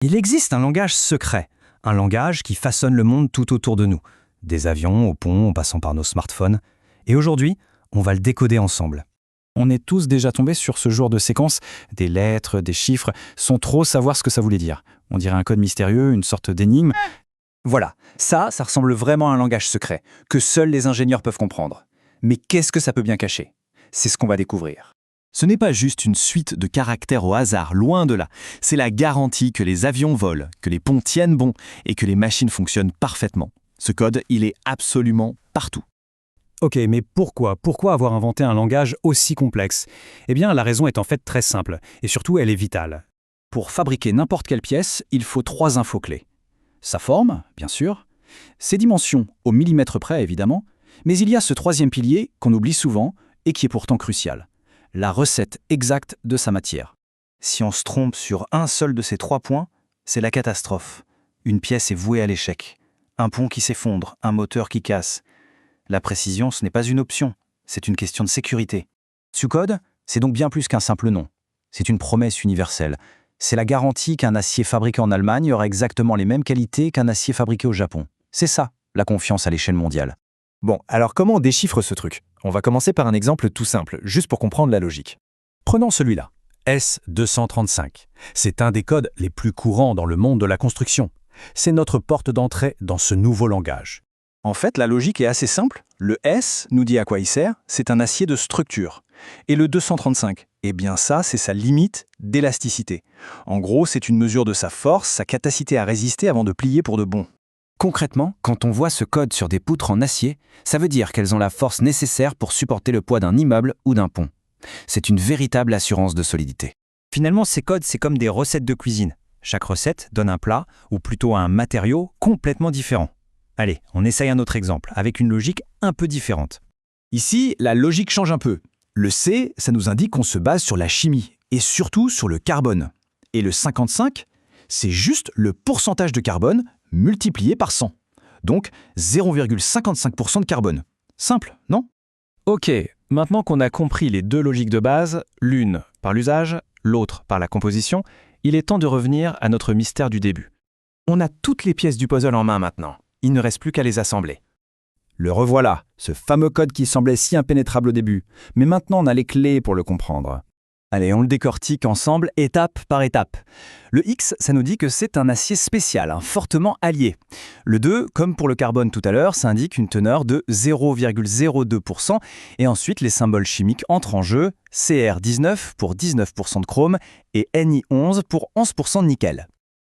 Il existe un langage secret, un langage qui façonne le monde tout autour de nous, des avions, aux ponts, en passant par nos smartphones. Et aujourd'hui, on va le décoder ensemble. On est tous déjà tombés sur ce genre de séquence, des lettres, des chiffres, sans trop savoir ce que ça voulait dire. On dirait un code mystérieux, une sorte d'énigme. Voilà, ça ressemble vraiment à un langage secret, que seuls les ingénieurs peuvent comprendre. Mais qu'est-ce que ça peut bien cacher? C'est ce qu'on va découvrir. Ce n'est pas juste une suite de caractères au hasard, loin de là. C'est la garantie que les avions volent, que les ponts tiennent bon et que les machines fonctionnent parfaitement. Ce code, il est absolument partout. Ok, mais pourquoi avoir inventé un langage aussi complexe? Eh bien, la raison est en fait très simple, et surtout elle est vitale. Pour fabriquer n'importe quelle pièce, il faut 3 infos clés. Sa forme, bien sûr, ses dimensions, au millimètre près évidemment, mais il y a ce 3e pilier qu'on oublie souvent et qui est pourtant crucial. La recette exacte de sa matière. Si on se trompe sur un seul de ces 3 points, c'est la catastrophe. Une pièce est vouée à l'échec. Un pont qui s'effondre, un moteur qui casse. La précision, ce n'est pas une option, c'est une question de sécurité. Sucode, c'est donc bien plus qu'un simple nom. C'est une promesse universelle. C'est la garantie qu'un acier fabriqué en Allemagne aura exactement les mêmes qualités qu'un acier fabriqué au Japon. C'est ça, la confiance à l'échelle mondiale. Bon, alors comment on déchiffre ce truc? On va commencer par un exemple tout simple, juste pour comprendre la logique. Prenons celui-là, S235. C'est un des codes les plus courants dans le monde de la construction. C'est notre porte d'entrée dans ce nouveau langage. En fait, la logique est assez simple. Le S nous dit à quoi il sert, c'est un acier de structure. Et le 235, eh bien ça, c'est sa limite d'élasticité. En gros, c'est une mesure de sa force, sa capacité à résister avant de plier pour de bon. Concrètement, quand on voit ce code sur des poutres en acier, ça veut dire qu'elles ont la force nécessaire pour supporter le poids d'un immeuble ou d'un pont. C'est une véritable assurance de solidité. Finalement, ces codes, c'est comme des recettes de cuisine. Chaque recette donne un plat, ou plutôt un matériau complètement différent. Allez, on essaye un autre exemple, avec une logique un peu différente. Ici, la logique change un peu. Le C, ça nous indique qu'on se base sur la chimie, et surtout sur le carbone. Et le 55, c'est juste le pourcentage de carbone multiplié par 100. Donc 0,55% de carbone. Simple, non? Ok, maintenant qu'on a compris les deux logiques de base, l'une par l'usage, l'autre par la composition, il est temps de revenir à notre mystère du début. On a toutes les pièces du puzzle en main maintenant. Il ne reste plus qu'à les assembler. Le revoilà, ce fameux code qui semblait si impénétrable au début. Mais maintenant, on a les clés pour le comprendre. Allez, on le décortique ensemble, étape par étape. Le X, ça nous dit que c'est un acier spécial, fortement allié. Le 2, comme pour le carbone tout à l'heure, ça indique une teneur de 0,02%. Et ensuite, les symboles chimiques entrent en jeu, Cr19 pour 19% de chrome et Ni11 pour 11% de nickel.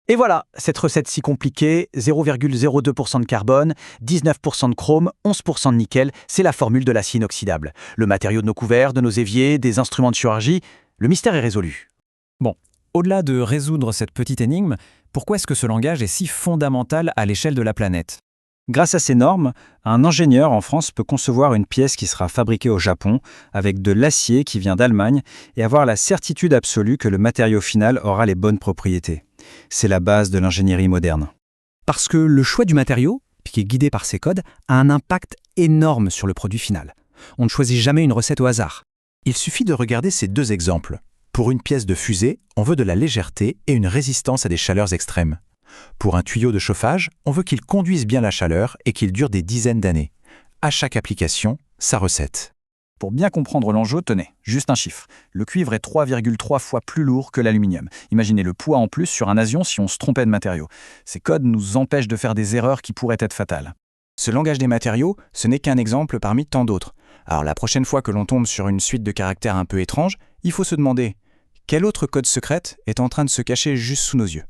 Et voilà, cette recette si compliquée, 0,02% de carbone, 19% de chrome, 11% de nickel, c'est la formule de l'acier inoxydable. Le matériau de nos couverts, de nos éviers, des instruments de chirurgie, le mystère est résolu. Bon, au-delà de résoudre cette petite énigme, pourquoi est-ce que ce langage est si fondamental à l'échelle de la planète? Grâce à ces normes, un ingénieur en France peut concevoir une pièce qui sera fabriquée au Japon avec de l'acier qui vient d'Allemagne et avoir la certitude absolue que le matériau final aura les bonnes propriétés. C'est la base de l'ingénierie moderne. Parce que le choix du matériau, qui est guidé par ces codes, a un impact énorme sur le produit final. On ne choisit jamais une recette au hasard. Il suffit de regarder ces 2 exemples. Pour une pièce de fusée, on veut de la légèreté et une résistance à des chaleurs extrêmes. Pour un tuyau de chauffage, on veut qu'il conduise bien la chaleur et qu'il dure des dizaines d'années. À chaque application, sa recette. Pour bien comprendre l'enjeu, tenez, juste un chiffre. Le cuivre est 3,3 fois plus lourd que l'aluminium. Imaginez le poids en plus sur un avion si on se trompait de matériaux. Ces codes nous empêchent de faire des erreurs qui pourraient être fatales. Ce langage des matériaux, ce n'est qu'un exemple parmi tant d'autres. Alors la prochaine fois que l'on tombe sur une suite de caractères un peu étranges, il faut se demander, quel autre code secret est en train de se cacher juste sous nos yeux?